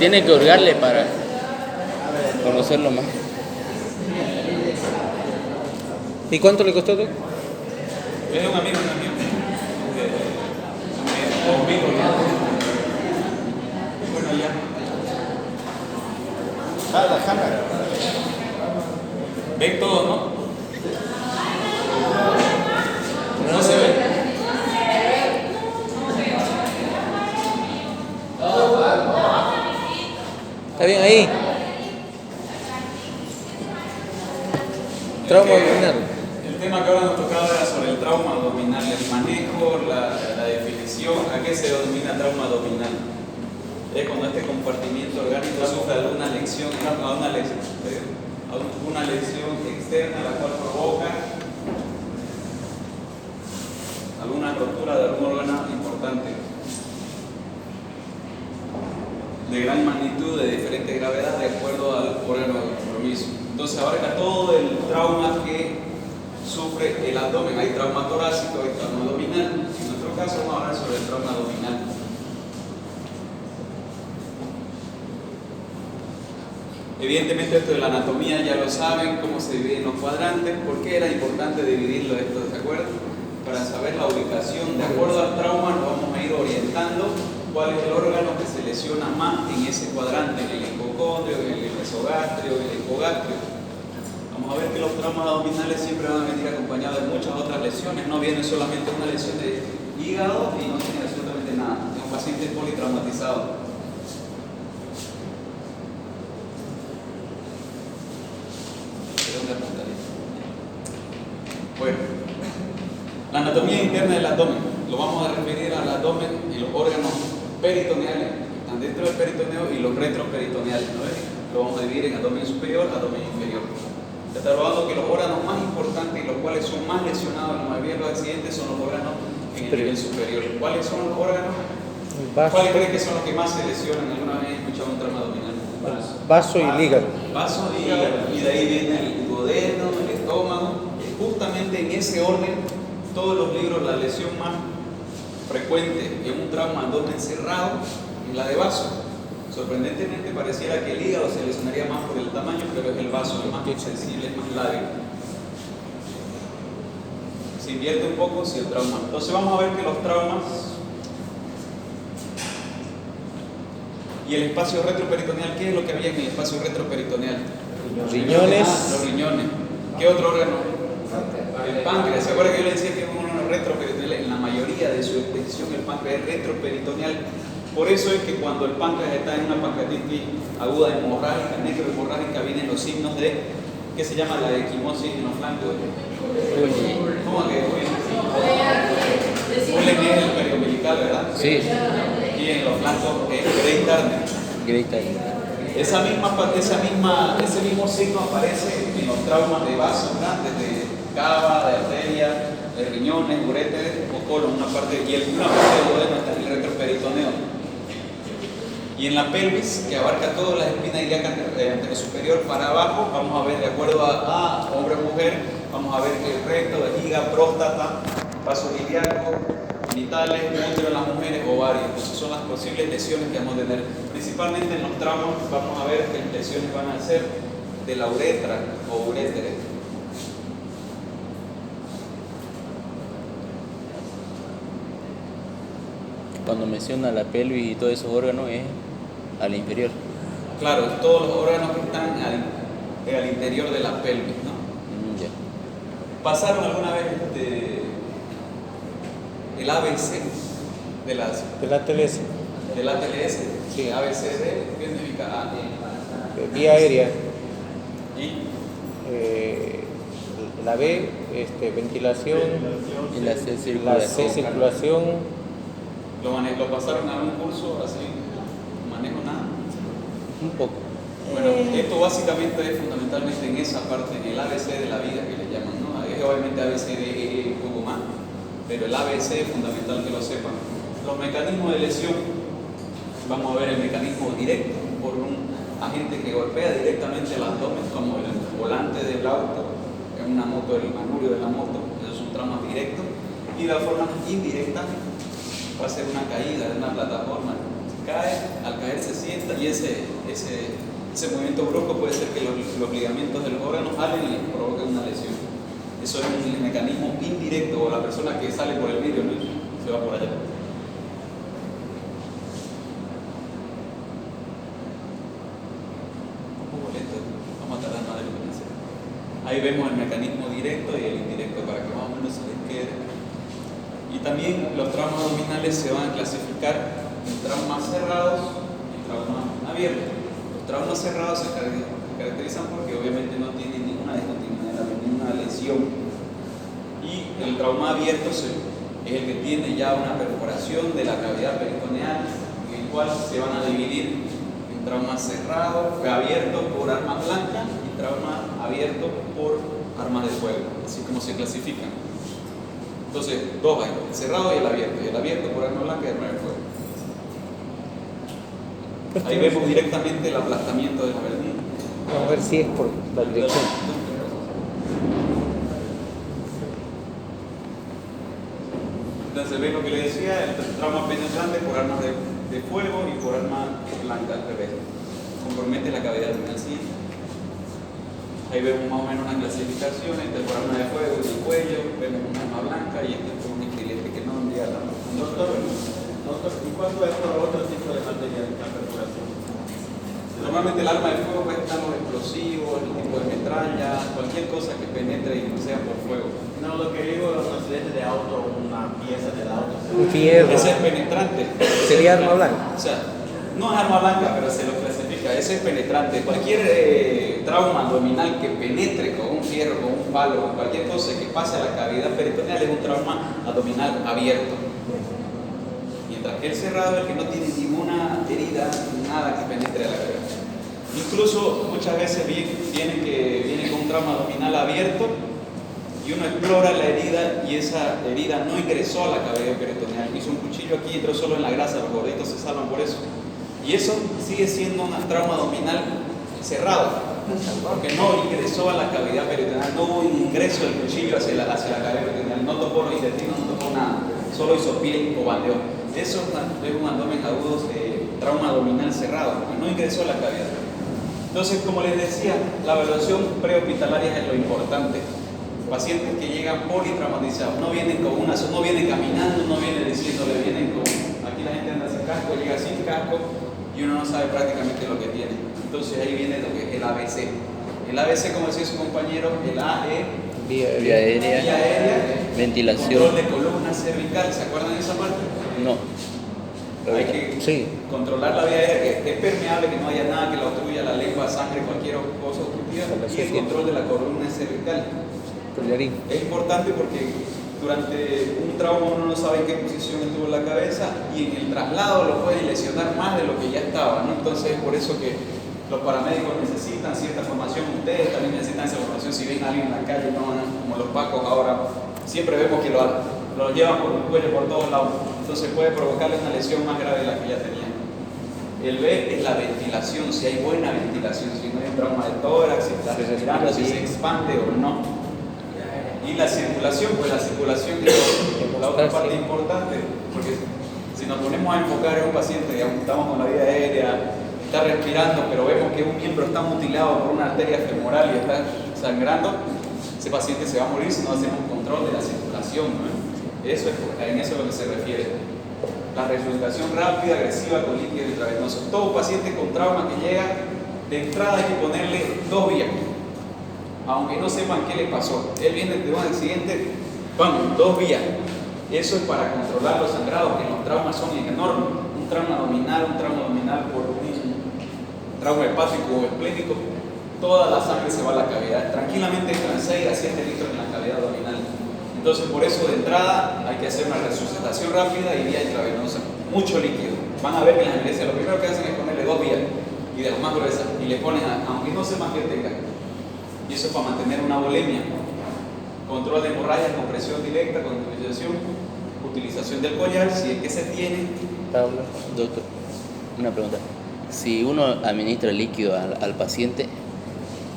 tiene que hurgarle para conocerlo más. ¿Y cuánto le costó? Es un amigo también. Conmigo, bueno, ya. La cámara. ¿Ven todo, no? No se ve. ¿Está bien ahí? Trauma abdominal. El tema que ahora nos tocaba era sobre el trauma abdominal, el manejo, la definición. ¿A qué se denomina trauma abdominal? Es cuando este compartimiento orgánico sufre alguna lesión, una lesión externa la cual provoca alguna rotura de algún órgano importante de gran magnitud, de diferente gravedad, de acuerdo al órgano de compromiso. Entonces abarca todo el trauma que sufre el abdomen. Hay trauma torácico, hay trauma abdominal. En nuestro caso vamos a hablar sobre el trauma abdominal. Evidentemente esto de la anatomía ya lo saben, cómo se divide en los cuadrantes. ¿Por qué era importante dividirlo esto? ¿De acuerdo? Para saber la ubicación, de acuerdo al trauma nos vamos a ir orientando cuál es el órgano que se lesiona más en ese cuadrante, en el hipocondrio, en el mesogastrio, en el hipogastrio. Vamos a ver que los traumas abdominales siempre van a venir acompañados de muchas otras lesiones, no viene solamente una lesión de hígado y no tiene absolutamente nada, es un paciente politraumatizado. Bueno, la anatomía interna del abdomen, lo vamos a referir al abdomen y los órganos peritoneales que están dentro del peritoneo y los retroperitoneales, ¿no ves? Lo vamos a dividir en abdomen superior, abdomen inferior. Está probado que los órganos más importantes y los cuales son más lesionados en la mayoría de los accidentes son los órganos en el nivel superior. ¿Cuáles son los órganos? ¿Cuáles creen que son los que más se lesionan? ¿Alguna vez he escuchado un trauma abdominal? Vaso y el hígado. Vaso y hígado. Y de ahí viene el duodeno, el estómago. Justamente en ese orden, todos los libros, la lesión más frecuente en un trauma abdomen cerrado es la de vaso. Sorprendentemente pareciera que el hígado se lesionaría más por el tamaño, pero es el vaso el más sensible, el más lábil. Se invierte un poco si el trauma. Entonces vamos a ver que los traumas y el espacio retroperitoneal, ¿qué es lo que había en el espacio retroperitoneal? Riñones. Los riñones. ¿Qué otro órgano? El páncreas. ¿Se acuerdan que yo le decía que es un órgano retroperitoneal? En la mayoría de su extensión el páncreas es retroperitoneal. Por eso es que cuando el páncreas está en una pancreatitis aguda hemorrágica, necrohemorrágica, vienen los signos de, ¿qué se llama? La equimosis en los flancos. ¿Cómo que? Huelen es el periombilical, ¿verdad? Sí. Y en los flancos es Grey Turner. Ese mismo signo aparece en los traumas de vasos grandes, de cava, de arteria, de riñones, uréteres o colon, una parte del duodeno está en el retroperitoneo. Y en la pelvis, que abarca toda la espina ilíaca anterior superior para abajo, vamos a ver de acuerdo a hombre o mujer, vamos a ver el recto, vejiga, próstata, vasos ilíacos, genitales, útero en las mujeres, ovarios. Esas son las posibles lesiones que vamos a tener. Principalmente en los traumas vamos a ver que las lesiones van a ser de la uretra o urétere. Cuando menciona la pelvis y todos esos órganos es al inferior. Claro, todos los órganos que están al interior de la pelvis, ¿no? Ya. ¿Pasaron alguna vez el ABC de las Del ATLS. del ATLS? Sí. ABCD, ¿qué significa A? Vía aérea. Y La B, ventilación. Y la C, La C, circulación. ¿Lo pasaron a un curso así? ¿Manejo nada? un poco. Bueno, esto básicamente es fundamentalmente en esa parte, en el ABC de la vida que le llaman, ¿no? Es obviamente ABCD, un poco más, pero el ABC es fundamental que lo sepan. Los mecanismos de lesión, vamos a ver el mecanismo directo por un agente que golpea directamente el abdomen, como el volante del auto, en una moto, el manubrio de la moto, esos son traumas directos, y la forma indirecta va a ser una caída de una plataforma cae, al caer se sienta y ese movimiento brusco puede ser que los ligamentos de los órganos jalen y provoquen una lesión. Eso es un mecanismo indirecto, o la persona que sale por el vidrio, ¿no? Se va por allá. Un poco lento, vamos a tardar más de lo que pensé. Ahí vemos el mecanismo directo y el indirecto para que más o menos se les quede. Y también los traumas abdominales se van a clasificar en traumas cerrados y traumas abiertos. Los traumas cerrados se caracterizan porque obviamente no tienen ninguna discontinuidad, ninguna lesión. Y el trauma abierto es el que tiene ya una perforación de la cavidad peritoneal, en el cual se van a dividir en trauma cerrado, abierto por arma blanca y trauma abierto por armas de fuego, así como se clasifican. Entonces, dos hay, el cerrado y el abierto por arma blanca y arma de fuego. Ahí vemos directamente el aplastamiento de la verdad. Vamos a ver si es por la dirección. Entonces ven lo que le decía, el trauma penetrante por armas de fuego y por arma blanca al revés. Compromete la cavidad abdominal. Ahí vemos más o menos una clasificación, este por arma de fuego en el cuello, vemos un arma blanca y este por un estilete que no envía la mano. Doctor, ¿y cuánto es por otro tipo de material la perforación? Normalmente el arma de fuego puede estar los explosivos, el tipo de metralla, cualquier cosa que penetre y no sea por fuego. No, lo que digo es un accidente de auto, una pieza del auto. Un fierro. Ese es penetrante. Sería arma blanca. O sea, no es arma blanca, pero se lo clasifica. Ese es penetrante. Cualquier trauma abdominal que penetre con un fierro, con un palo, cualquier cosa que pase a la cavidad peritoneal es un trauma abdominal abierto. Mientras que el cerrado es el que no tiene ninguna herida, nada que penetre a la cavidad. Incluso muchas veces viene con un trauma abdominal abierto y uno explora la herida y esa herida no ingresó a la cavidad peritoneal. Hizo un cuchillo aquí y entró solo en la grasa, los gorditos se salvan por eso. Y eso sigue siendo un trauma abdominal cerrado, porque no ingresó a la cavidad peritoneal, no hubo un ingreso del cuchillo hacia la cavidad peritoneal, no tocó los intestinos, no tocó nada, solo hizo piel o bandeó. Eso es un abdomen agudo, trauma abdominal cerrado, porque no ingresó a la cavidad. Entonces, como les decía, la evaluación prehospitalaria es lo importante. Pacientes que llegan politraumatizados, no vienen con no vienen caminando, no vienen diciéndole, vienen con, aquí la gente anda sin casco, llega sin casco y uno no sabe prácticamente lo que tiene. Entonces ahí viene lo que es el ABC. El ABC, como decía su compañero, el A es Vía aérea, ventilación. control de columna cervical, ¿se acuerdan de esa parte? No. Hay que controlar la vía aérea, que esté permeable, que no haya nada que la obstruya, la lengua, sangre, cualquier cosa obstructiva, y el control de la columna cervical. Es importante porque durante un trauma uno no sabe en qué posición estuvo la cabeza y en el traslado lo puede lesionar más de lo que ya estaba, ¿no? Entonces es por eso que los paramédicos necesitan cierta formación, ustedes también necesitan esa formación. Si ven a alguien en la calle, no, como los pacos ahora, siempre vemos que lo llevan por el cuello por todos lados, entonces puede provocarle una lesión más grave de la que ya tenía. El B es la ventilación, si hay buena ventilación, si no hay un trauma de tórax, si está respirando, si se expande o no. Y la circulación, pues la circulación es la otra parte importante, porque si nos ponemos a enfocar en un paciente, digamos, estamos con la vía aérea, está respirando, pero vemos que un miembro está mutilado por una arteria femoral y está sangrando, ese paciente se va a morir si no hacemos control de la circulación, ¿no? En eso es a lo que se refiere. La resucitación rápida, agresiva con líquido intravenoso. Todo paciente con trauma que llega, de entrada hay que ponerle 2 vías. Aunque no sepan qué le pasó. Él viene de un accidente, vamos, 2 vías. Eso es para controlar los sangrados, que los traumas son enormes. Un trauma abdominal por un trauma hepático o esplénico, toda la sangre se va a la cavidad. Tranquilamente entran 6 a 7 litros en la cavidad abdominal. Entonces, por eso de entrada hay que hacer una resucitación rápida y vía intravenosa. Mucho líquido. Van a ver que en las iglesias lo primero que hacen es ponerle 2 vías y de las más gruesas. Y le ponen, aunque no sepan qué tenga. Y eso es para mantener una volemia. Control de hemorragias con presión directa, con utilización del collar, si es que se tiene. Doctor, una pregunta. Si uno administra líquido al paciente,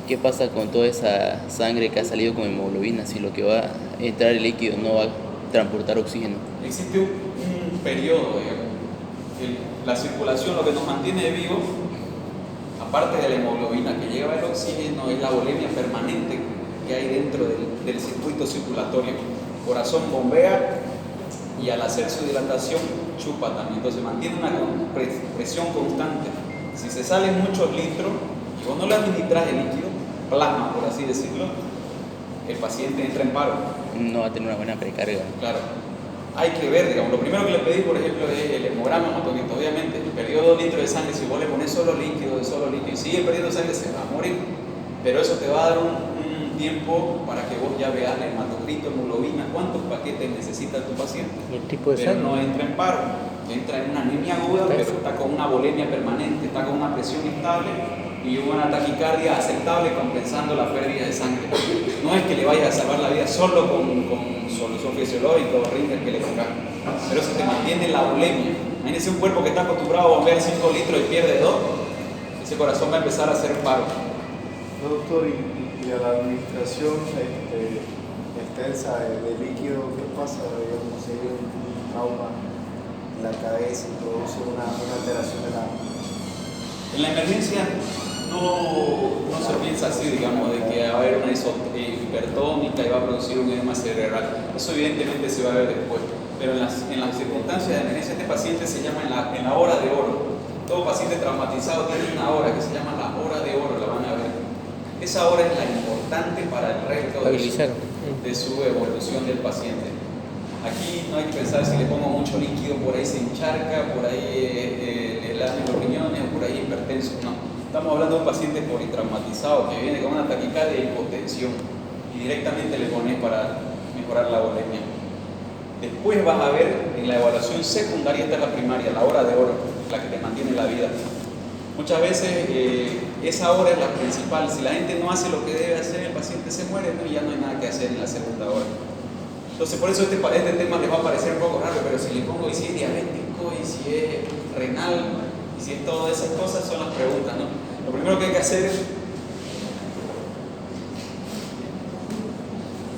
¿qué pasa con toda esa sangre que ha salido con hemoglobina? Si lo que va a entrar el líquido no va a transportar oxígeno. Existe un periodo, digamos, La circulación, lo que nos mantiene vivo, aparte de la hemoglobina que lleva el oxígeno, es la volemia permanente que hay dentro del circuito circulatorio. El corazón bombea y al hacer su dilatación chupa también, entonces mantiene una presión constante. Si se salen muchos litros y vos no le administras el líquido, plasma por así decirlo, el paciente entra en paro. No va a tener una buena precarga. Claro, hay que ver, digamos, lo primero que le pedí, por ejemplo, es el hemograma hematocrit. Obviamente, perdió 2 litros de sangre, si vos le pones solo líquido, y sigue perdiendo sangre, se va a morir. Pero eso te va a dar un tiempo para que vos ya veas el hematocrito, hemoglobina, cuántos paquetes necesita tu paciente. ¿Y el tipo de Pero sangre? no entra en paro, entra en una anemia aguda, pero está con una volemia permanente, está con una presión estable y una taquicardia aceptable compensando la pérdida de sangre. No es que le vayas a salvar la vida solo con solución fisiológica o ringer que le pongas, pero si te mantiene la volemia. Imagínese un cuerpo que está acostumbrado a bombear 5 litros y pierde 2, ese corazón va a empezar a hacer paro. Doctor, y a la administración extensa de líquido, ¿qué pasa? Digamos, si hay un trauma en la cabeza y produce una alteración de la... En la emergencia no se piensa así, digamos, de que va a haber una hipertónica y va a producir un edema cerebral. Eso evidentemente se va a ver después. Pero en las circunstancias de emergencia, este paciente se llama en la hora de oro. Todo paciente traumatizado tiene una hora que se llama la hora de oro, la van a ver. Esa hora es la importante para el resto de su evolución del paciente. Aquí no hay que pensar si le pongo mucho líquido, por ahí se encharca, por ahí le lamen los riñones, por ahí hipertenso. No, estamos hablando de un paciente politraumatizado que viene con una taquicardia e hipotensión y directamente le pones para mejorar la volemia. Después vas a ver en la evaluación secundaria, esta es la primaria, la hora de oro, la que te mantiene la vida. Muchas veces esa hora es la principal. Si la gente no hace lo que debe hacer, el paciente se muere, ¿no? Y ya no hay nada que hacer en la segunda hora. Entonces, por eso este tema les va a parecer un poco raro, pero si le pongo y si es diabético, y si es renal, y si es todas esas cosas, son las preguntas, ¿no? Lo primero que hay que hacer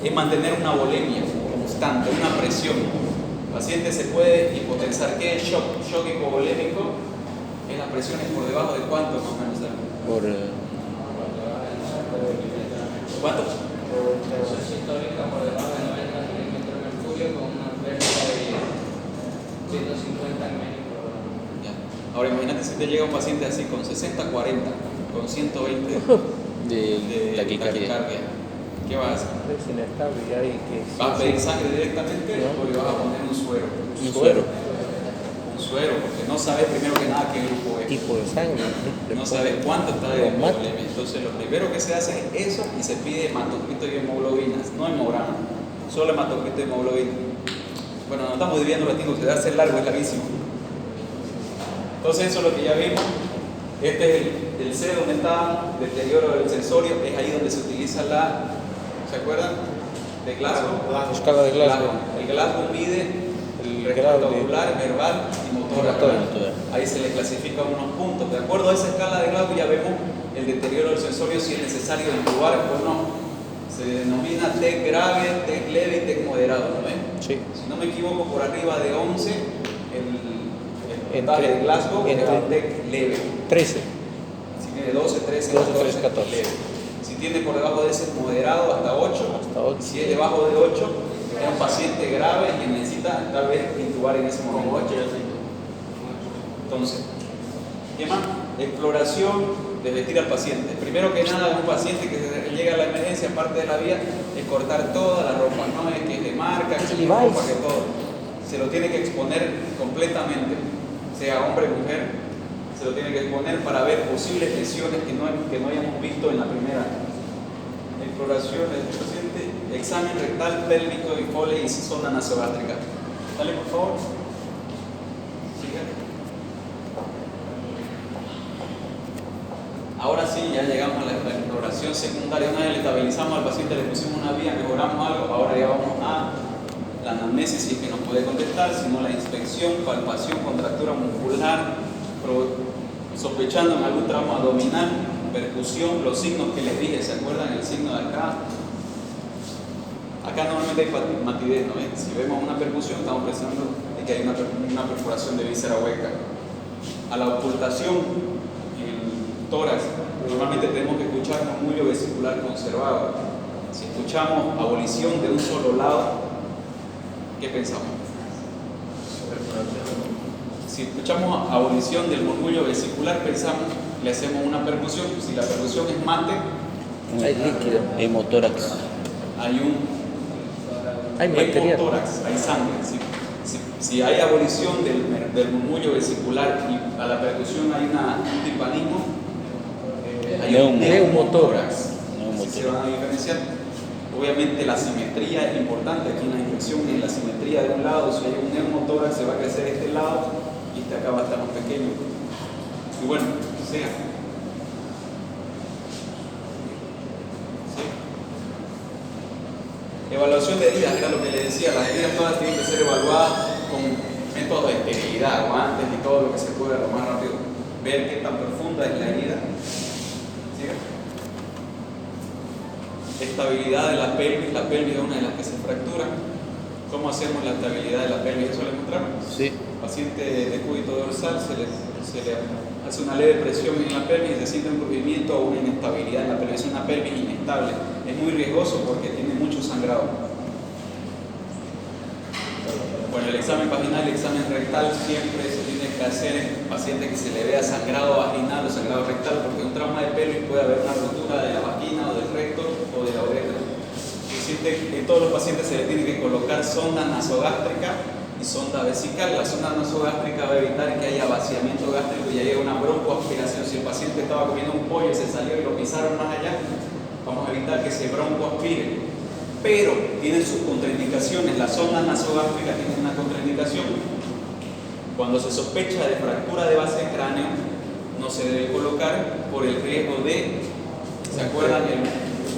es mantener una volemia constante, una presión. El paciente se puede hipotensar. ¿Qué es shock? Shock hipovolémico es las presiones por debajo de cuánto más o menos. Por ¿Cuánto? Presión sistólica por debajo de 90 milímetros de mercurio con una pérdida de 150 ml por hora. Ya. Ahora imagínate si te llega un paciente así con 60-40, con 120 de taquicardia. ¿Qué vas a hacer? Es inestable y hay que... ¿Vas a pedir sangre directamente o le vas a poner un suero? Un suero. Un suero, porque no sabes primero que nada qué grupo es. tipo de sangre. No sabes cuánto está de Hemomat. hemoglobina. Entonces lo primero que se hace es eso y se pide hematocrito y hemoglobinas, no hemograma, solo hematocrito y hemoglobina. Bueno, no estamos dividiendo, lo tengo que darse largo, es larguísimo. Entonces eso es lo que ya vimos. Este es el C donde está deterioro del sensorio, es ahí donde se utiliza ¿se acuerdan? De Glasgow. La escala de Glasgow. El Glasgow mide El el grado de- ocular, verbal y motor. Motor. Ahí se le clasifica unos puntos. De acuerdo a esa escala de Glasgow ya vemos el deterioro del sensorio, si es necesario intubar o no. Se denomina TEC grave, TEC leve y TEC moderado, ¿no ven? Sí. Si no me equivoco, por arriba de 11, el puntaje de Glasgow es entre- TEC leve. 13. Si tiene 12, 13, 12, 14, 14. leve. Si tiene por debajo de ese es moderado hasta 8. Hasta 8. Si es debajo de 8, es un paciente grave que necesita tal vez intubar en ese momento. Entonces, ¿qué más? Exploración de vestir al paciente. Primero que nada, un paciente que llega a la emergencia, parte de la vía, es cortar toda la ropa. No es que es de marca, que es ropa, que todo. Se lo tiene que exponer completamente, sea hombre o mujer. Se lo tiene que exponer para ver posibles lesiones que no hayamos visto en la primera. Exploración del paciente, examen rectal, pélvico y Foley y zona nasogástrica. Dale, por favor. Sigue. Ahora sí, ya llegamos a la exploración secundaria. Una vez le estabilizamos al paciente, le pusimos una vía, mejoramos algo. Ahora ya vamos a la anamnesis, si es que nos puede contestar, sino la inspección, palpación, contractura muscular, sospechando en algún trauma abdominal, percusión, los signos que les dije, ¿se acuerdan? El signo de acá. Acá normalmente hay matidez, ¿no? Si vemos una percusión, estamos pensando en que hay una perforación de víscera hueca. a la ocultación en el tórax, normalmente tenemos que escuchar murmullo vesicular conservado. Si escuchamos abolición de un solo lado, ¿qué pensamos? Si escuchamos abolición del murmullo vesicular, pensamos, le hacemos una percusión. Si la percusión es mate, Hay líquido. Hemotórax. Hay material. hemotórax, hay sangre. Si hay abolición del murmullo vesicular y a la percusión hay un timpanismo, hay un neumotórax. Así se van a diferenciar. Obviamente la simetría es importante. Aquí en la infección es la simetría de un lado. Si hay un neumotórax, se va a crecer este lado y este acá va a estar más pequeño. Y bueno, siga. Evaluación de heridas, era lo que le decía. Las heridas todas tienen que ser evaluadas con métodos de esterilidad, guantes y todo lo que se pueda lo más rápido. Ver qué tan profunda es la herida. ¿Siga? Estabilidad de la pelvis es una de las que se fractura. ¿Cómo hacemos la estabilidad de la pelvis? ¿Eso le mostramos? Sí. Paciente de cúbito dorsal se le hace una leve presión en la pelvis y se siente un crujimiento o una inestabilidad en la pelvis. Es una pelvis inestable. Es muy riesgoso porque tiene mucho sangrado. Bueno, el examen vaginal y el examen rectal siempre se tiene que hacer en pacientes que se le vea sangrado vaginal o sangrado rectal, porque en un trauma de pelvis puede haber una rotura de la vagina o del recto o de la uretra. En todos los pacientes se le tiene que colocar sonda nasogástrica y sonda vesical. La sonda nasogástrica va a evitar que haya vaciamiento gástrico y haya una broncoaspiración. Si el paciente estaba comiendo un pollo y se salió y lo pisaron más allá, vamos a evitar que se broncoaspire. Pero tienen sus contraindicaciones. La sonda nasogástrica tiene una contraindicación. Cuando se sospecha de fractura de base de cráneo, no se debe colocar por el riesgo de, ¿se acuerdan?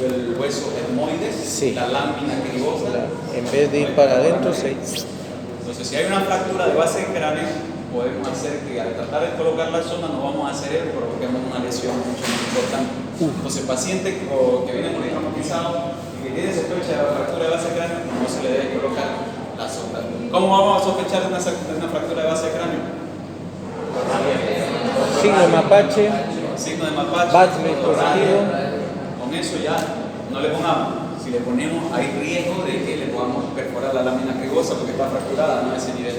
El hueso etmoides, Sí. la lámina cribosa. En vez de ir para adentro, se... Entonces, si hay una fractura de base de cráneo, podemos hacer que al tratar de colocar la sonda no vamos a hacer eso, provoquemos una lesión mucho más importante. Entonces, paciente que viene con el traumatizado y que tiene sospecha de fractura de base de cráneo, no se le debe colocar la sonda. ¿Cómo vamos a sospechar de una fractura de base de cráneo? Signo mapache, Signo de mapache, Batman positivo. con eso ya no le pongamos. Si le ponemos, hay riesgo de que le podamos perforar la lámina cribosa porque está fracturada, no a ese nivel.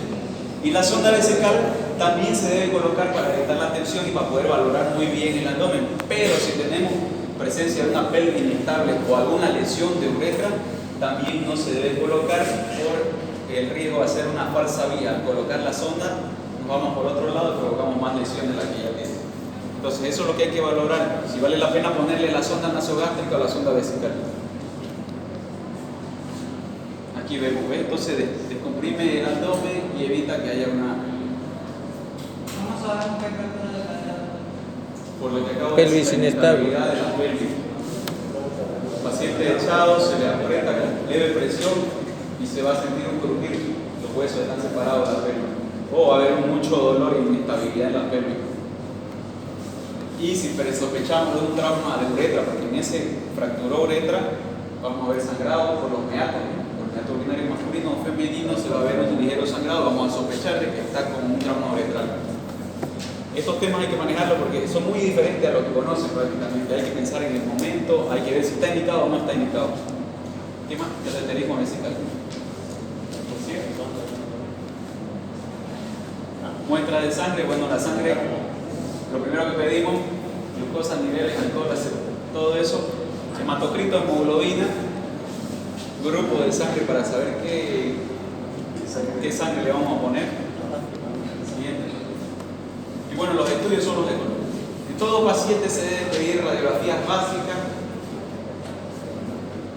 Y la sonda vesical también se debe colocar para evitar la tensión y para poder valorar muy bien el abdomen. Pero si tenemos presencia de una pelvis inestable o alguna lesión de uretra, también no se debe colocar por el riesgo de hacer una falsa vía. Al colocar la sonda, nos vamos por otro lado y provocamos más lesiones de la que ya tiene. Entonces, eso es lo que hay que valorar. Si vale la pena ponerle la sonda nasogástrica o la sonda vesical. Aquí vemos, ¿ves? Entonces descomprime el abdomen y evita que haya una... ¿Cómo sabemos que hay fractura de cadera? Por lo que acabo de Pelvis decir, la inestable. inestabilidad de la pelvis. Paciente echado, se le aprieta con leve presión y se va a sentir un crujir. Los huesos están separados de la pelvis. O va a haber mucho dolor y inestabilidad en la pelvis. Y si sospechamos de un trauma de uretra, porque en ese fracturó uretra, vamos a ver sangrado por los meatos. Meato urinario masculino o femenino, se va a ver un ligero sangrado, vamos a sospechar de que está con un trauma uretral. Estos temas hay que manejarlos porque son muy diferentes a lo que conocen prácticamente. Hay que pensar en el momento, hay que ver si está indicado o no está indicado. ¿Qué más? El esoterismo vesical. Muestra de sangre, bueno, la sangre, lo primero que pedimos, glucosa, niveles, alcohol, todo eso, hematocrito, hemoglobina, grupo de sangre para saber qué sangre le vamos a poner. Siguiente. Y bueno, los estudios son los de color. En todo paciente se debe pedir radiografías básicas,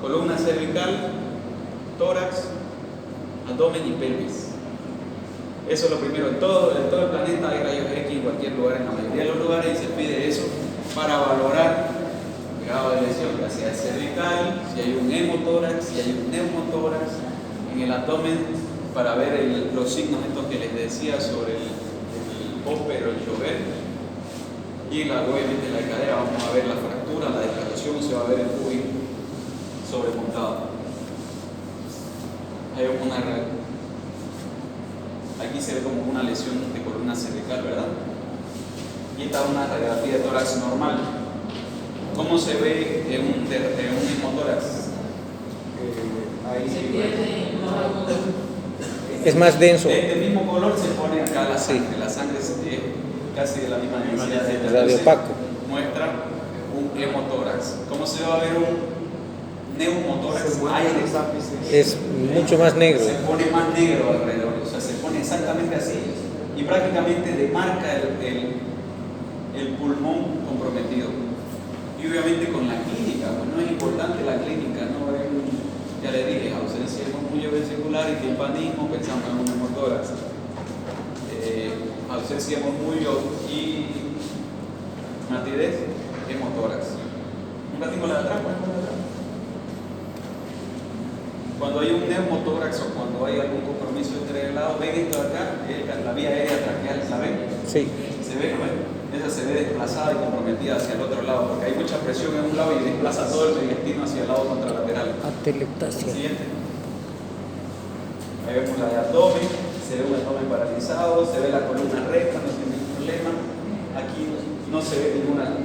columna cervical, tórax, abdomen y pelvis. Eso es lo primero. En todo el planeta hay rayos X en cualquier lugar, en la mayoría de los lugares, y se pide eso para valorar grado de lesión, ya sea cervical, si hay un hemotórax, si hay un neumotórax, en el abdomen, para ver los signos estos que les decía sobre el ópero, el chover, y obviamente la cadera, vamos a ver la fractura, la descalación, se va a ver el pubis sobremontado. Hay aquí se ve como una lesión de columna cervical, ¿verdad? y esta es una radiografía de tórax normal. ¿Cómo se ve en un hemotórax? Ahí Es más denso. De este mismo color se pone acá la sangre. La sangre es casi de la misma densidad. Radio opaco. Muestra un hemotórax. ¿Cómo se va a ver un neumotórax? Es mucho más negro. Se pone más negro alrededor, o sea, se pone exactamente así y prácticamente demarca el pulmón comprometido. Y obviamente con la clínica, pues no es importante la clínica, no es, ya le dije, ausencia de murmullo vesicular y timpanismo, pensamos en un hemotórax. Ausencia de murmullo y matidez, hemotórax. Un ratito la de atrás, pues, la de atrás. Cuando hay un neumotórax o cuando hay algún compromiso entre el lado, ven esto de acá, la vía aérea traqueal, ¿saben? Sí. Se ve, ¿no? Esa se ve desplazada y comprometida hacia el otro lado, porque hay mucha presión en un lado y desplaza todo el intestino hacia el lado contralateral. Atelectasia. Siguiente. Ahí vemos la de abdomen, se ve un abdomen paralizado, se ve la columna recta, no tiene ningún problema. Aquí no se ve ninguna,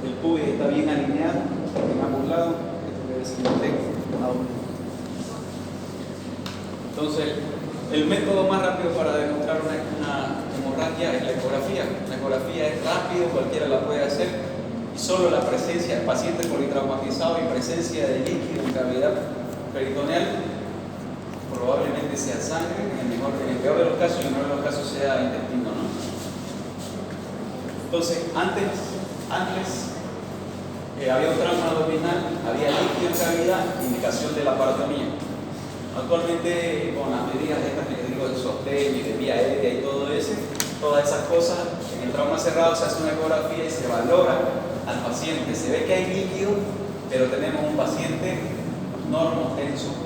el pubis está bien alineado en ambos lados, esto debe ser un texto. Entonces, el método más rápido para demostrar una hemorragia es la ecografía. La ecografía es rápido, cualquiera la puede hacer, y solo la presencia del paciente politraumatizado y presencia de líquido en cavidad peritoneal probablemente sea sangre, en el peor de los casos y en el mejor de los casos sea intestino, ¿no? Entonces, antes había un trauma abdominal, había líquido en cavidad, indicación de la parotomía. Actualmente, con las medidas estas que les digo de sostén y de vía aérea y todo eso, todas esas cosas, en el trauma cerrado se hace una ecografía y se valora al paciente. Se ve que hay líquido, pero tenemos un paciente normotenso,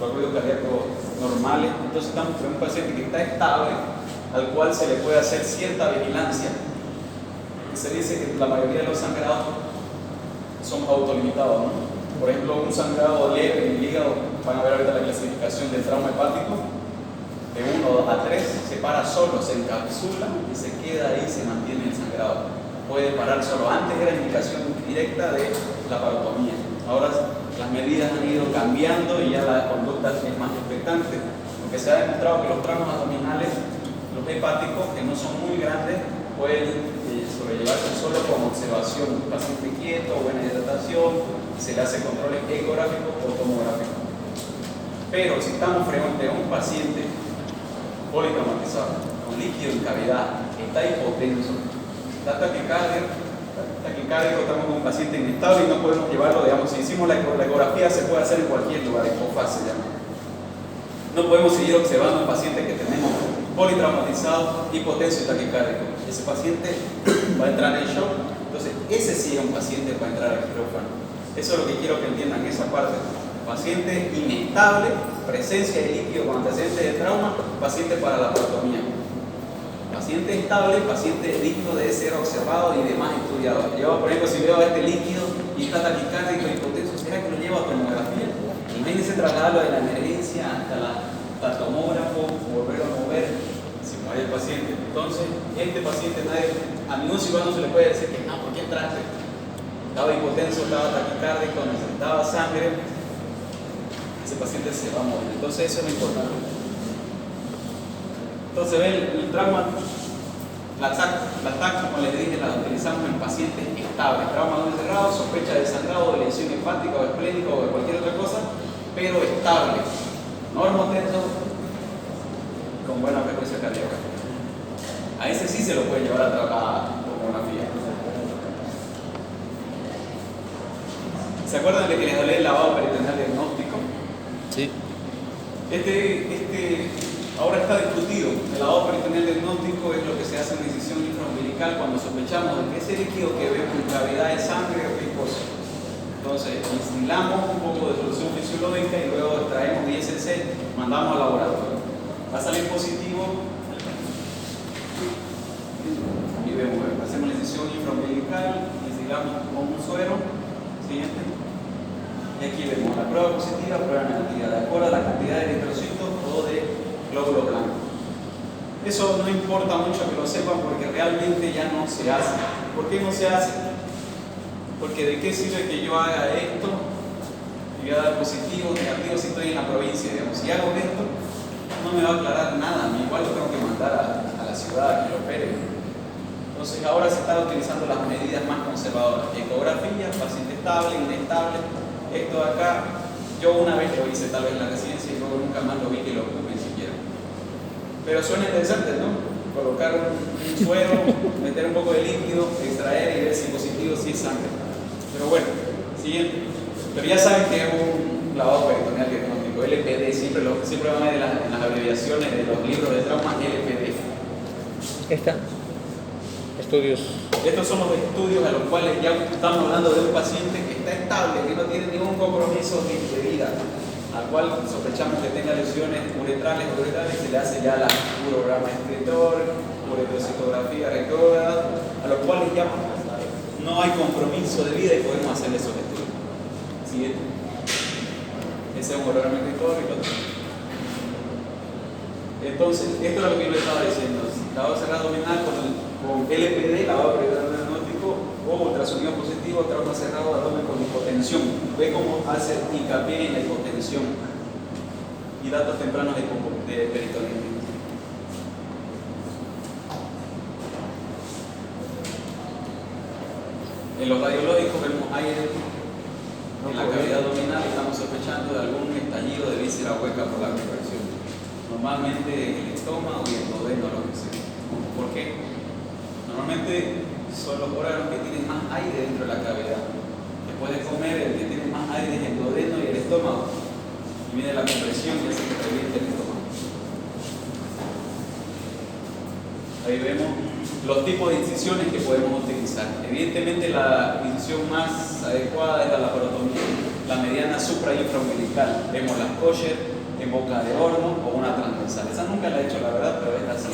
con ruido cardíaco normales. Entonces estamos con un paciente que está estable, al cual se le puede hacer cierta vigilancia. Se dice que la mayoría de los sangrados son autolimitados, ¿no? Por ejemplo, un sangrado leve en el hígado, van a ver ahorita la clasificación del trauma hepático, de 1 a 3, se para solo, se encapsula y se queda ahí, se mantiene el sangrado. Puede parar solo. Antes era indicación directa de la parotomía. Ahora las medidas han ido cambiando y ya la conducta es más expectante, porque se ha demostrado que los traumas abdominales, los hepáticos, que no son muy grandes, pueden sobrellevarse solo con observación, un paciente quieto, buena hidratación, se le hace controles ecográficos o tomográficos. Pero si estamos frente a un paciente politraumatizado, con líquido en cavidad, está hipotenso, está taquicárdico, estamos con un paciente inestable y no podemos llevarlo, digamos, si hicimos la ecografía se puede hacer en cualquier lugar, en fase ya. No podemos seguir observando a un paciente que tenemos politraumatizado, hipotenso y taquicárdico. Ese paciente va a entrar en shock, entonces ese sí es un paciente para entrar al quirófano. Eso es lo que quiero que entiendan, esa parte. Paciente inestable, presencia de líquido con antecedentes de trauma, paciente para la parotomía. Paciente estable, paciente digno de ser observado y demás estudiado. Yo, por ejemplo, si veo a este líquido y está taquicárdico y hipotenso, ¿será que lo llevo a tomografía? Imagínense trasladarlo de la emergencia hasta el tomógrafo, volverlo a mover, si muere el paciente. Entonces, este paciente, a ningún cirujano se le puede decir que no, ¿por qué entraste? Estaba hipotenso, estaba taquicárdico, necesitaba sangre, ese paciente se va a morir. Entonces eso es lo importante. Entonces ven el trauma, la TAC, como les dije, la utilizamos en pacientes estables. Trauma no cerrado, sospecha de sangrado, de lesión hepática o esplénica o de cualquier otra cosa, pero estable. Normotenso, con buena frecuencia cardíaca. A ese sí se lo puede llevar a tomografía. ¿Se acuerdan de que les hablé del lavado peritoneal diagnóstico? Sí. Ahora está discutido. El lavado peritoneal diagnóstico es lo que se hace en incisión intraumbilical cuando sospechamos de que ese líquido que vemos en cavidad es sangre o viscosa. Entonces, instilamos un poco de solución fisiológica y luego extraemos ISC, mandamos al laboratorio. Va a salir positivo. Y vemos, hacemos la incisión infraumbilical, instilamos con un suero. Siguiente. Y aquí vemos la prueba positiva, prueba negativa, de acuerdo a la cantidad de eritrocitos o de glóbulos blancos. Eso no importa mucho que lo sepan porque realmente ya no se hace. ¿Por qué no se hace? Porque de qué sirve que yo haga esto y voy a dar positivo, negativo si estoy en la provincia, digamos. Si hago esto, no me va a aclarar nada, igual lo tengo que mandar a la ciudad a que lo opere. Entonces ahora se están utilizando las medidas más conservadoras, ecografía, paciente estable, inestable, esto de acá, yo una vez lo hice tal vez en la residencia y luego nunca más lo vi que lo ocupen siquiera. Pero suena interesante, ¿no? Colocar un suero, meter un poco de líquido, extraer y ver si positivo, si es sangre. Pero bueno, siguiente. Pero ya saben que es un lavado peritoneal diagnóstico, LPD, siempre van a ver en las abreviaciones de los libros de trauma, LPD. Estudios. Estos son los estudios a los cuales ya estamos hablando de un paciente que está estable, que no tiene ningún compromiso de vida, al cual sospechamos que tenga lesiones uretrales, y se le hace ya la urograma escritor, uretrocitografía retrógrada, a los cuales ya no hay compromiso de vida y podemos hacer esos estudios. Siguiente. Ese es un urograma escritor y otro. Entonces, esto es lo que yo le estaba diciendo. Lavado cerrado abdominal con LPD, lavado peritoneal diagnóstico, o ultrasonido positivo, trauma cerrado abdomen con hipotensión. Ve cómo hace hincapié en la hipotensión y datos tempranos de peritoneal. En los radiológicos vemos aire en la cavidad abdominal y estamos sospechando de algún estallido de víscera hueca por la compresión. Normalmente el estómago y el duodeno, lo que sea. ¿Por qué? Normalmente son los órganos que tienen más aire dentro de la cavidad. Después de comer, el que tiene más aire es el duodeno y el estómago. Y viene la compresión y hace que reviente el estómago. Ahí vemos los tipos de incisiones que podemos utilizar. Evidentemente la incisión más adecuada es la laparotomía, la mediana supra y infraumbilical. Vemos las kosher en boca de horno o una transversal. Esa nunca la he hecho, la verdad, pero es así.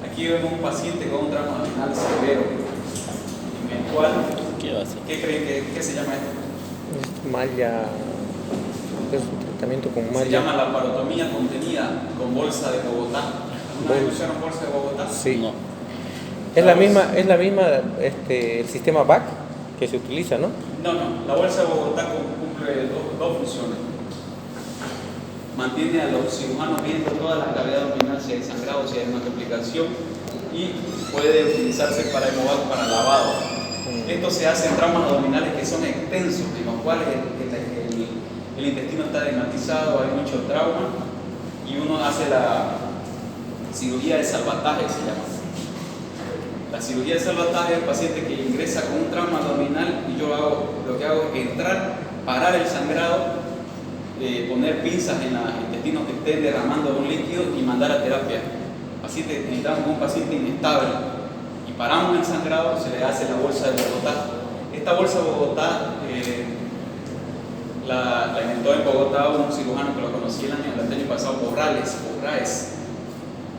Aquí vemos un paciente con un trauma abdominal severo, en el cual, ¿qué creen que se llama esto? Es malla, es un tratamiento con malla. Se llama laparotomía contenida con bolsa de Bogotá. ¿Alguna vez usaron bolsa de Bogotá? Sí. No. Es la misma el sistema BAC que se utiliza, ¿no? No, la bolsa de Bogotá cumple dos funciones. Mantiene a los cirujanos viendo toda la cavidad abdominal si hay sangrado, si hay una complicación, y puede utilizarse para hemovac, para lavado. Esto se hace en traumas abdominales que son extensos, en los cuales el intestino está desmatizado, hay mucho trauma, y uno hace la cirugía de salvataje, se llama. La cirugía de salvataje es el paciente que ingresa con un trauma abdominal y yo lo que hago es entrar, parar el sangrado, poner pinzas en los intestinos que estén derramando un líquido y mandar a terapia. Necesitamos un paciente inestable y paramos el sangrado, se le hace la bolsa de Bogotá. Esta bolsa de Bogotá la inventó en Bogotá un cirujano que lo conocí el año pasado, Borraes.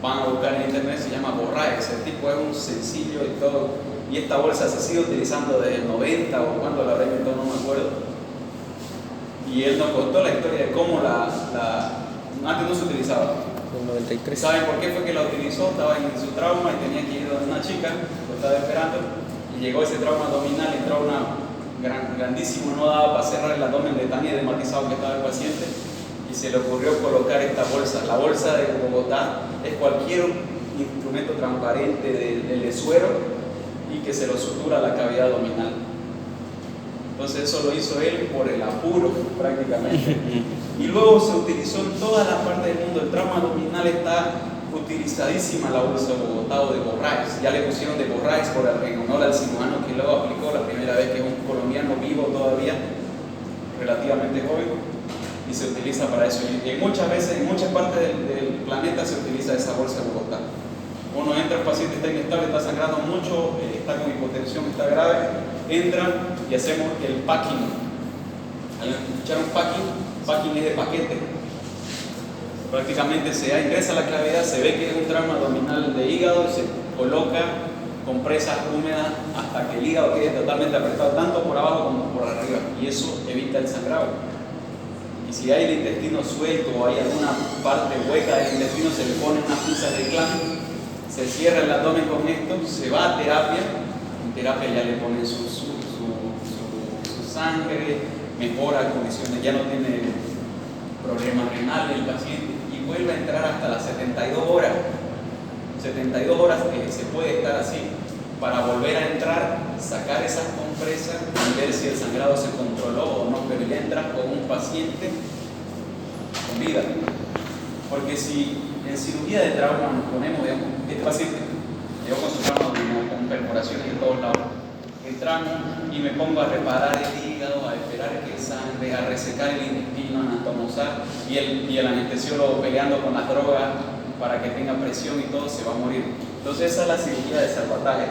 Van a buscar en internet, se llama Borraes. El tipo es un sencillo y todo. Y esta bolsa se sigue utilizando desde el 90 o cuando la habrá inventado, no me acuerdo. Y él nos contó la historia de cómo antes no se utilizaba. En 93. ¿Saben por qué fue que la utilizó? Estaba en su trauma y tenía que ir a una chica, lo estaba esperando, y llegó ese trauma abdominal, entró grandísimo, no daba para cerrar el abdomen de tan edemmatizado que estaba el paciente, y se le ocurrió colocar esta bolsa. La bolsa de Bogotá es cualquier instrumento transparente de suero y que se lo sutura a la cavidad abdominal. Entonces eso lo hizo él por el apuro prácticamente. Y luego se utilizó en todas las partes del mundo. El trauma abdominal está utilizadísima, la bolsa de Bogotá o de Borraes. Ya le pusieron de Borraes en honor al cirujano que luego aplicó la primera vez, que es un colombiano vivo todavía, relativamente joven, y se utiliza para eso. Y muchas veces, en muchas partes del planeta se utiliza esa bolsa de Bogotá. Uno entra, el paciente está inestable, está sangrando mucho, está con hipotensión, está grave, entra y hacemos el packing. Al escuchar un packing es de paquete. Prácticamente se ingresa a la cavidad, se ve que es un trauma abdominal de hígado y se coloca compresas húmedas hasta que el hígado quede totalmente apretado, tanto por abajo como por arriba, y eso evita el sangrado. Y Y si hay el intestino suelto o hay alguna parte hueca del intestino, se le pone unas pinzas de clan, se cierra el abdomen con esto, se va a terapia. En terapia ya le ponen su sangre, mejora condiciones, ya no tiene problemas renales el paciente y vuelve a entrar hasta las 72 horas. 72 horas se puede estar así para volver a entrar, sacar esas compresas y ver si el sangrado se controló o no, pero ya entras con un paciente con vida. Porque si en cirugía de trauma nos ponemos, digamos, este paciente llegó con su trauma con perforaciones de todos lados, entramos y me pongo a reparar el hígado, a esperar que sangre, a resecar el intestino, a anatomizar y el anestesiólogo peleando con las drogas para que tenga presión y todo, se va a morir. Entonces esa es la cirugía de salvataje,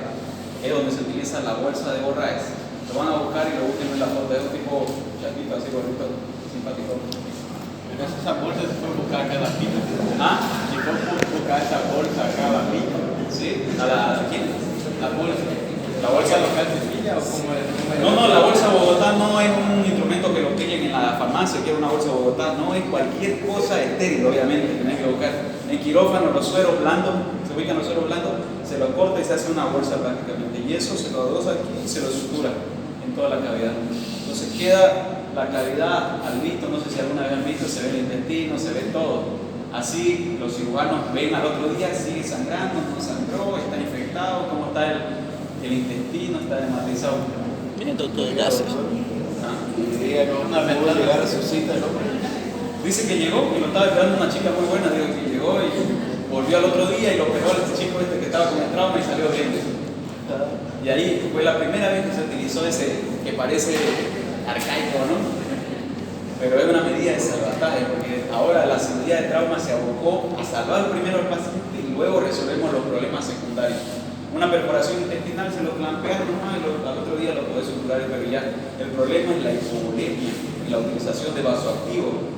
es donde se utiliza la bolsa de Borraes. Lo van a buscar y lo busquen en la foto de un tipo chatito, así bonito, simpático. Entonces esa bolsa se puede buscar acá en la pita. ¿Ah? ¿Se puede buscar esa bolsa acá en la pita? ¿Sí? ¿A quién? La bolsa. ¿La bolsa local de Sevilla o cómo es? No, la bolsa Bogotá no es un instrumento que lo pillen en la farmacia, que es una bolsa Bogotá, no es cualquier cosa estéril, obviamente, tenés que buscar. En quirófano, los sueros blandos, se ubican los sueros blandos, se lo corta y se hace una bolsa prácticamente. Y eso se lo adosa aquí y se lo sutura en toda la cavidad. Entonces queda la cavidad al visto, no sé si alguna vez han visto, se ve el intestino, se ve todo. Así los cirujanos ven al otro día, sigue sangrando, no sangró, está infectado, cómo está el intestino, está hematizado. Miren, doctor, gracias. Una vez pudo llegar a su cita, ¿no? Dice que llegó y lo estaba esperando una chica muy buena, digo que llegó y volvió al otro día y lo operó al chico que estaba con el trauma y salió bien. Y ahí fue la primera vez que se utilizó ese que parece arcaico, ¿no? Pero es una medida de salvataje, porque ahora la cirugía de trauma se abocó a salvar primero al paciente y luego resolvemos los problemas secundarios. Una perforación intestinal se lo clampeas nomás y al otro día lo podés suturar, pero ya el problema es la hipovolemia y la utilización de vasoactivos.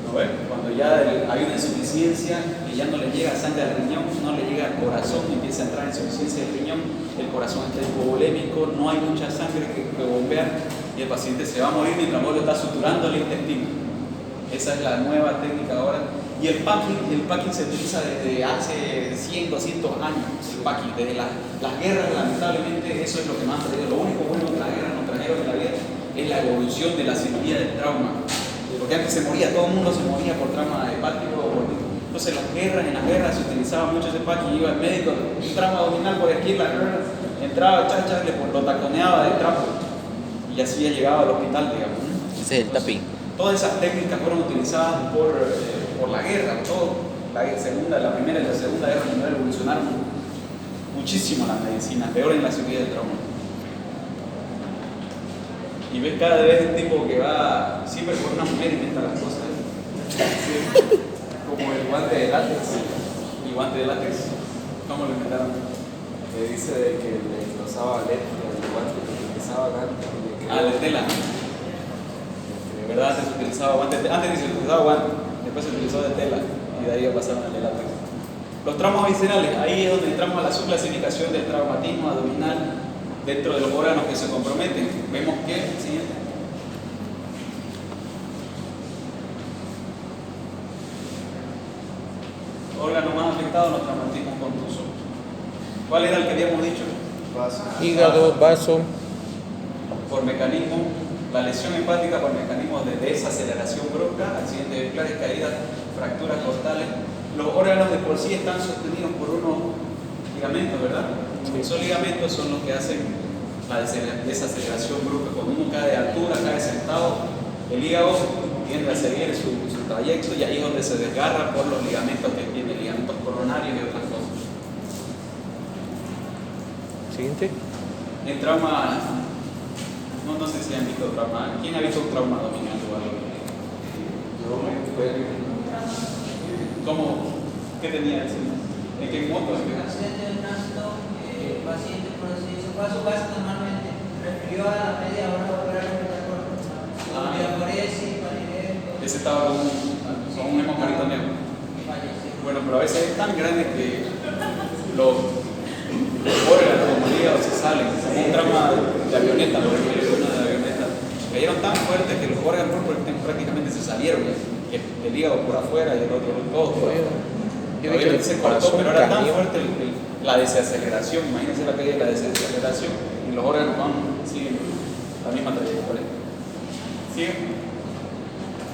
¿No ves? Cuando ya hay una insuficiencia que ya no le llega sangre al riñón, no le llega al corazón, empieza a entrar insuficiencia del riñón, el corazón está hipovolémico, no hay mucha sangre que bombear y el paciente se va a morir mientras vos lo estás suturando el intestino. Esa es la nueva técnica ahora. Y el packing se utiliza desde hace 100, 200 años. El packing, desde las guerras, lamentablemente, eso es lo que más ha traído. Lo único bueno que las guerras nos trajeron en la vida es la evolución de la cirugía del trauma. Porque antes se moría, todo el mundo se moría por trauma hepático. Entonces en las guerras se utilizaba mucho ese packing. Iba el médico, un trauma abdominal por aquí, entraba, lo taconeaba de trapo. Y así ya llegaba al hospital, digamos. Ese es el tapping. Todas esas técnicas fueron utilizadas por la guerra, la primera y la segunda guerra mundial evolucionaron muchísimo la medicina, peor en la cirugía del trauma. Y ves cada vez un tipo que va siempre por una mujer inventa las cosas. Sí. Como el guante de látex. ¿El guante de látex? ¿Cómo lo inventaron? Que dice de que le usaba alergia, el guante que utilizaba antes. De tela. De verdad, antes se utilizaba guante, antes se utilizaba guante, después se utilizó de tela y de ahí pasaron al de látex. Los traumas viscerales, ahí es donde entramos a la subclasificación del traumatismo abdominal dentro de los órganos que se comprometen. Vemos que, siguiente. Órgano más afectado, los traumatismos contusos. ¿Cuál era el que habíamos dicho? Hígado, vaso. Por mecanismo, la lesión hepática por mecanismos de desaceleración brusca, accidentes vehiculares, caídas, fracturas costales. Los órganos de por sí están sostenidos por unos ligamentos, ¿verdad? Esos ligamentos son los que hacen la desaceleración brusca. Cuando uno cae de altura, cae sentado, el hígado tiende a seguir su trayecto y ahí es donde se desgarra por los ligamentos que tiene, ligamentos coronarios y otras cosas. Siguiente. El trauma, no sé si han visto trauma. ¿Quién ha visto un trauma abdominal o algo? ¿Cómo? ¿Qué tenía ese? ¿En qué moto? Accidente de tránsito, paciente por así decirlo, fue a su casa normalmente, refirió a la media hora volver a respirar por diaforesis, panidero. Ese estaba con un hemocaritoneo. Bueno, pero a veces es tan grande que los órganos como el hígado se salen. Un trauma de avioneta, por ejemplo, una de avioneta. Cayeron tan fuerte que los órganos por el prácticamente se salieron, el hígado por afuera y el otro todo. Yo vi que Obviamente se cortó, pero era tan camión. fuerte la desaceleración, imagínense la caída de la desaceleración, y los órganos siguen la misma trayectoria. ¿Siguen?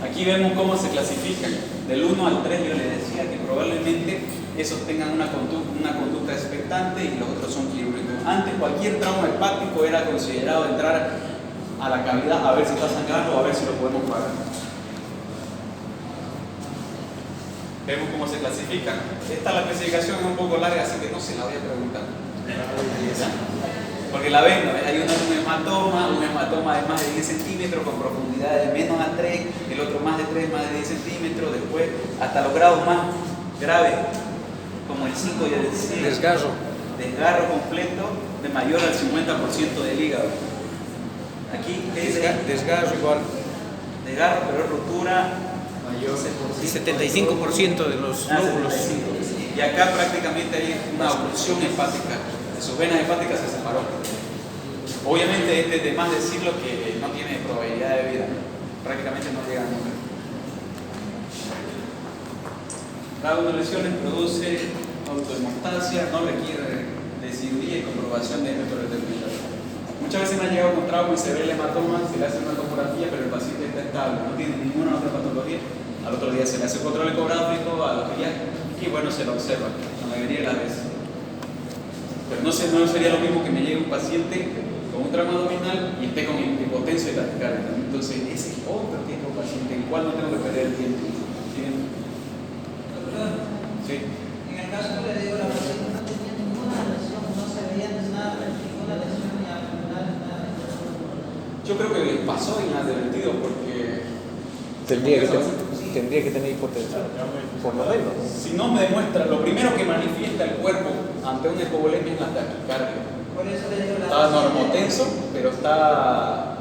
Aquí vemos cómo se clasifican. Del 1 al 3 yo les decía que probablemente esos tengan una conducta expectante y los otros son quirúrgicos. Antes cualquier trauma hepático era considerado entrar a la cavidad a ver si está sangrando o a ver si lo podemos parar. Vemos cómo se clasifican. Esta la clasificación es un poco larga, así que no se la voy a preguntar. Porque la ven, ¿no? Hay un hematoma de más de 10 centímetros con profundidad de menos a 3, el otro más de 3, más de 10 centímetros, después hasta los grados más graves, como el 5 y el 6. Desgarro completo de mayor al 50% del hígado. Aquí es Desgarro igual. desgarro, pero es ruptura mayor. 75% de los lóbulos. Y acá prácticamente hay una oclusión hepática. De sus venas hepáticas se separó. Obviamente este es de más decirlo que no tiene probabilidad de vida. Prácticamente no llega nunca. Cada una de las lesiones produce autohemostasia, no requiere de cirugía y comprobación de método determinado. Muchas veces me han llegado con trauma y se ve el hematoma, se le hace una tomografía, pero el paciente está estable, no tiene ninguna otra patología. Al otro día se le hace un control ecográfico a los días y bueno, se lo observa la mayoría de las veces. Pero no sería lo mismo que me llegue un paciente con un trauma abdominal y esté con hipotensión y taquicardia. Entonces, ese es otro tipo de paciente en el cual no tengo que perder el tiempo. ¿Sí? Doctor, Sí. en el caso que le digo, la paciente no tenía ninguna lesión, no se veía nada, ninguna lesión ni abdominal, nada. Yo creo que les pasó inadvertido porque Tendría que tener hipotensión, por lo menos. si no me demuestra, lo primero que manifiesta el cuerpo ante una hipovolemia es la taquicardia. Por eso le digo la Está normotenso, pero está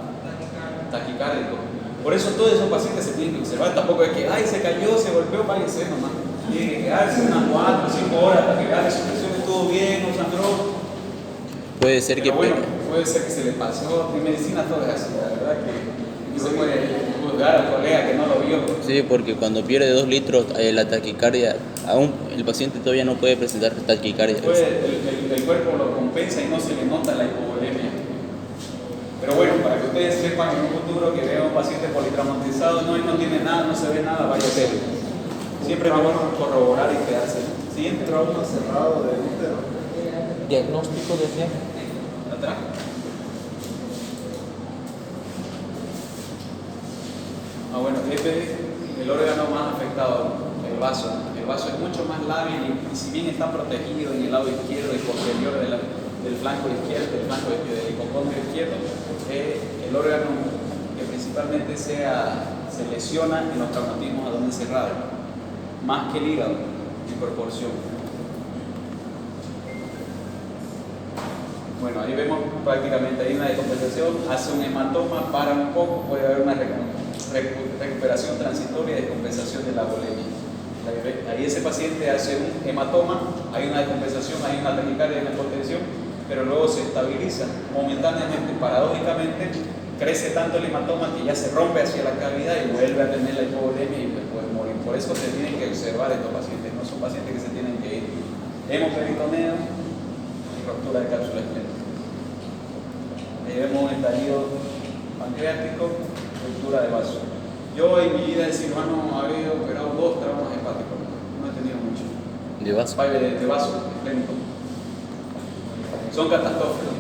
taquicárdico. Por eso todos esos pacientes se tienen que observar. Tampoco es que, ay, se cayó, se golpeó, váyase nomás. Tiene que quedarse unas 4 o 5 horas hasta que vea que su presión estuvo bien, no sangró. Puede ser que Pero bueno, puede ser que se le pasó. En medicina todo es así, la verdad que no se puede juzgar al colega que no lo vio. sí, porque cuando pierde 2 litros la taquicardia, aún el paciente todavía no puede presentar taquicardia. El cuerpo lo compensa y no se le nota la hipovolemia. Pero bueno, para que ustedes sepan en un futuro que vea un paciente politraumatizado, no tiene nada, no se ve nada, vaya a ser. Siempre es bueno corroborar y quedarse. Siguiente. Trauma cerrado del útero. Diagnóstico decía. Atrás. Bueno, este es el órgano más afectado, el vaso. El vaso es mucho más lábil y si bien está protegido en el lado izquierdo y posterior del flanco izquierdo, del flanco del hipocondrio izquierdo, el órgano que principalmente se lesiona en los traumatismos a donde cerrado, más que el hígado en proporción. Bueno, ahí vemos prácticamente hay una descompensación, hace un hematoma, para un poco, puede haber una recuperación transitoria y descompensación de la volemia. Ahí ese paciente hace un hematoma, hay una descompensación, hay una taquicardia, hay una hipotensión, pero luego se estabiliza momentáneamente, paradójicamente, crece tanto el hematoma que ya se rompe hacia la cavidad y vuelve a tener la hipovolemia y puede morir. Por eso se tienen que observar estos pacientes, no son pacientes que se tienen que ir. Hemoperitoneo y ruptura de cápsula esclerótica. Ahí vemos un estallido pancreático, ruptura de vaso. Yo en mi vida de cirujano había operado 2 traumas hepáticos, no he tenido mucho. De vaso. De vaso, esplénico. Son catastróficos,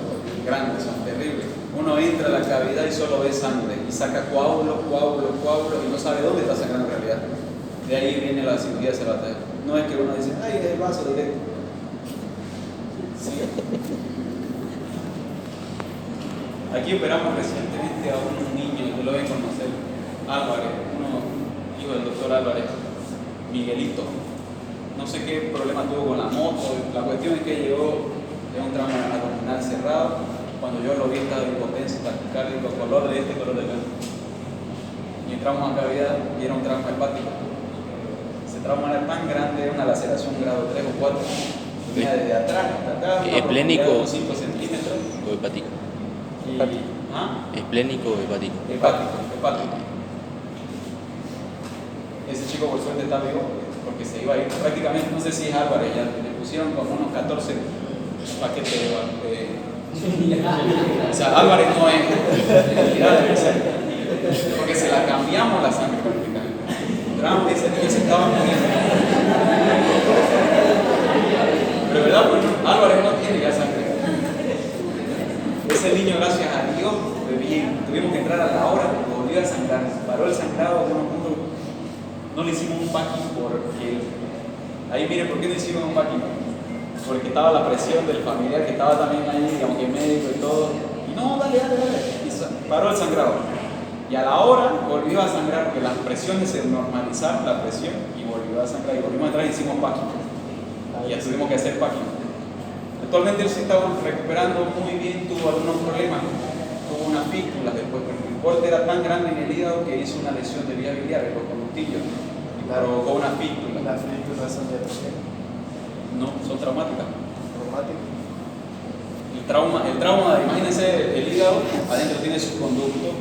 grandes, son terribles. Uno entra a la cavidad y solo ve sangre y saca coágulos y no sabe dónde está sangrando en realidad. De ahí viene la cirugía cerebral. No es que uno dice, ay, es el vaso directo. Sí. Aquí operamos recientemente a un niño, que lo ven conocer, Álvarez, hijo del doctor Álvarez, Miguelito. No sé qué problema tuvo con la moto, la cuestión es que llegó de un trauma abdominal cerrado. Cuando yo lo vi estaba de impotencia, taquicárdico, color de este, color de acá. Y entramos a cavidad y era un trauma hepático. Ese trauma era tan grande, era una laceración grado 3 o 4. Venía desde atrás hasta acá, ¿Esplénico de 5 centímetros. o hepático? ¿Ah? ¿Esplénico o hepático? Hepático. ese chico por suerte está vivo, porque se iba a ir prácticamente, no sé si es Álvarez, ya le pusieron como unos 14 paquetes o sea, Álvarez no es, en realidad debe ser, porque se la cambiamos la sangre prácticamente. Trump, ese niño se estaba muriendo. Pero verdad, pues Álvarez no tiene ya sangre. Ese niño, gracias a Dios, fue bien. Tuvimos que entrar a la hora porque volvió a sangrar. Paró el sangrado de unos puntos. No le hicimos un packing porque... Ahí miren por qué no hicimos un packing. Porque estaba la presión del familiar que estaba también ahí, digamos que médico y todo. Y no, dale. Y paró el sangrado. Y a la hora volvió a sangrar porque las presiones se normalizaron, la presión, y volvió a sangrar. Y volvimos atrás y hicimos packing. Y ya tuvimos que hacer packing. Actualmente él se estaba recuperando muy bien, tuvo algunos problemas, tuvo unas fístulas después, porque el corte era tan grande en el hígado que hizo una lesión de vías biliares, los conductillos, y provocó una fístula. ¿Las fístulas son de qué? No, son traumáticas. ¿Traumáticas? El trauma, imagínense el hígado, adentro tiene su conducto,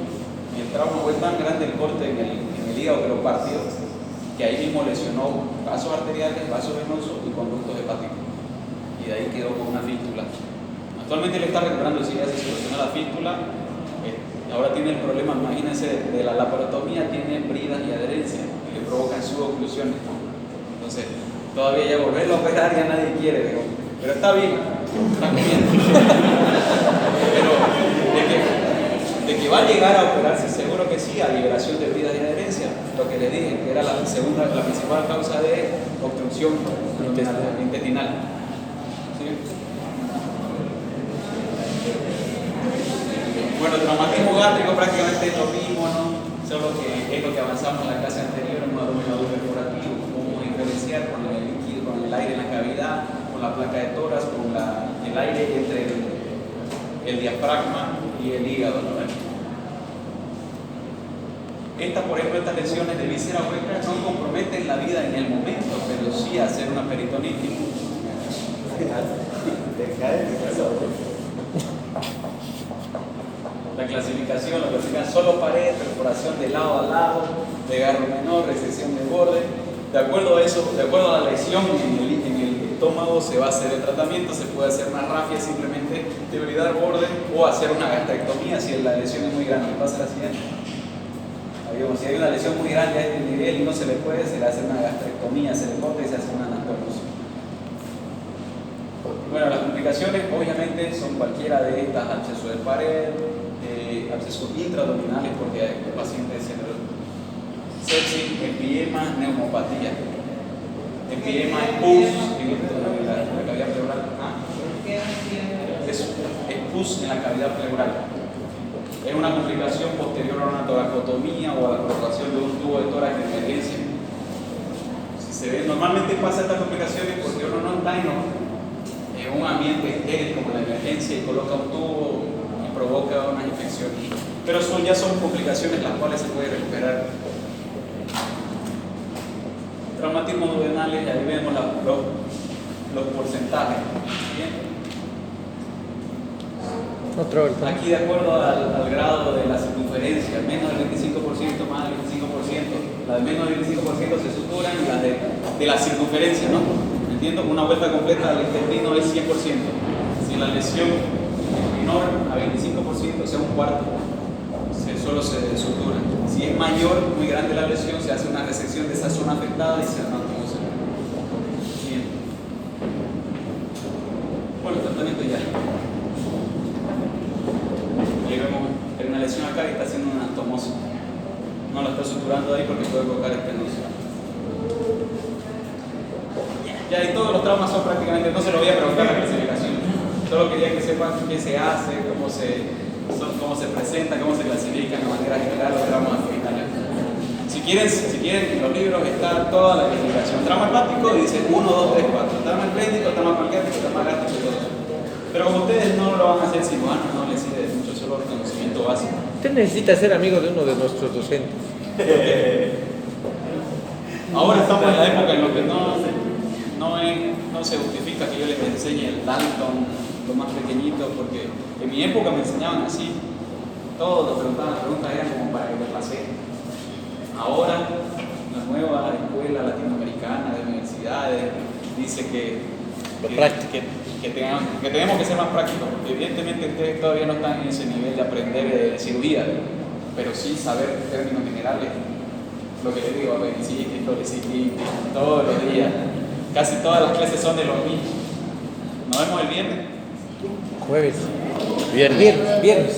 y el trauma fue tan grande el corte en el hígado que lo partió, que ahí mismo lesionó vasos arteriales, vasos venosos y conductos hepáticos. Y de ahí quedó con una fístula. Actualmente le está recuperando, si ya se solucionó la fístula, ahora tiene el problema, imagínense, de la laparotomía, tiene bridas y adherencia, y le provocan suboclusiones. Entonces, todavía ya volverlo a operar ya nadie quiere, pero está bien, está comiendo. Pero de que va a llegar a operarse, seguro que sí, a liberación de bridas y adherencia, lo que les dije, que era la principal causa de obstrucción intestinal. ¿Sí? Bueno, el traumatismo gástrico prácticamente es lo mismo, ¿no? Solo que es lo que avanzamos en la clase anterior, un abdominador perforativo, cómo diferenciar con el líquido, con el aire en la cavidad, con la placa de tórax, con el aire entre el diafragma y el hígado, ¿no? Por ejemplo, estas lesiones de víscera hueca no comprometen la vida en el momento, pero sí hacer una peritonitis. La clasificación solo pared, perforación de lado a lado, desgarro menor, resección de borde. De acuerdo a eso, de acuerdo a la lesión en el estómago, se va a hacer el tratamiento. Se puede hacer una rafia simplemente, debilidad borde, o hacer una gastrectomía si la lesión es muy grande. Pasa la siguiente. Si hay una lesión muy grande a este nivel y no se le puede, se le hace una gastrectomía, se le corta y se hace una anastomosis. Bueno, las complicaciones obviamente son cualquiera de estas: absceso de pared, abscesos intraabdominales, porque hay pacientes tienen sepsis, empiema, neumopatía. Empiema es pus en la cavidad pleural. Es pus en la cavidad pleural. Es una complicación posterior a una toracotomía o a la colocación de un tubo de tórax de emergencia. Normalmente pasa estas complicaciones porque uno no está en un ambiente estéril como la emergencia y coloca un tubo y provoca una infección. Pero ya son complicaciones las cuales se puede recuperar. Traumatismos duodenales, ahí vemos los porcentajes. ¿Bien? Aquí de acuerdo al grado de la circunferencia, menos del 25%, más del 25%, las de menos del 25% se suturan y las de la circunferencia, ¿no? ¿Entiendo? Una vuelta completa del intestino es 100%. Si la lesión es menor a 25%, o sea un cuarto, solo se sutura. Si es mayor, muy grande la lesión, se hace una resección de esa zona afectada y se anastomosa. Bien. Bueno, el tratamiento ya. Ahí vemos que hay una lesión acá y está haciendo una anastomosis. No la está suturando ahí porque puede provocar estenosis. Ya, y todos los traumas son prácticamente, no se lo voy a preguntar la clasificación. Solo quería que sepan qué se hace, cómo se presenta, cómo se clasifican de manera general los traumas genitales. Si quieren, en los libros está toda la clasificación. Trauma hepático dice 1, 2, 3, 4. Trauma esplénico, trauma pancreático, trauma gástrico y todo eso. Pero como ustedes no lo van a hacer cirujano, no les sirve mucho, solo el conocimiento básico. Usted necesita ser amigo de uno de nuestros docentes. Ahora estamos en la época en la que no se justifica que yo les enseñe el Dalton, lo más pequeñito, porque en mi época me enseñaban así. Todos los preguntas eran como para que te pasé. Ahora la nueva escuela latinoamericana de universidades dice que tenemos que ser más prácticos, porque evidentemente ustedes todavía no están en ese nivel de aprender cirugía, pero sí saber términos generales. Lo que les digo, apendicitis, colecitis, todos los días. Casi todas las clases son de los mismos. Nos vemos el viernes. Jueves. Viernes. Viernes. Viernes.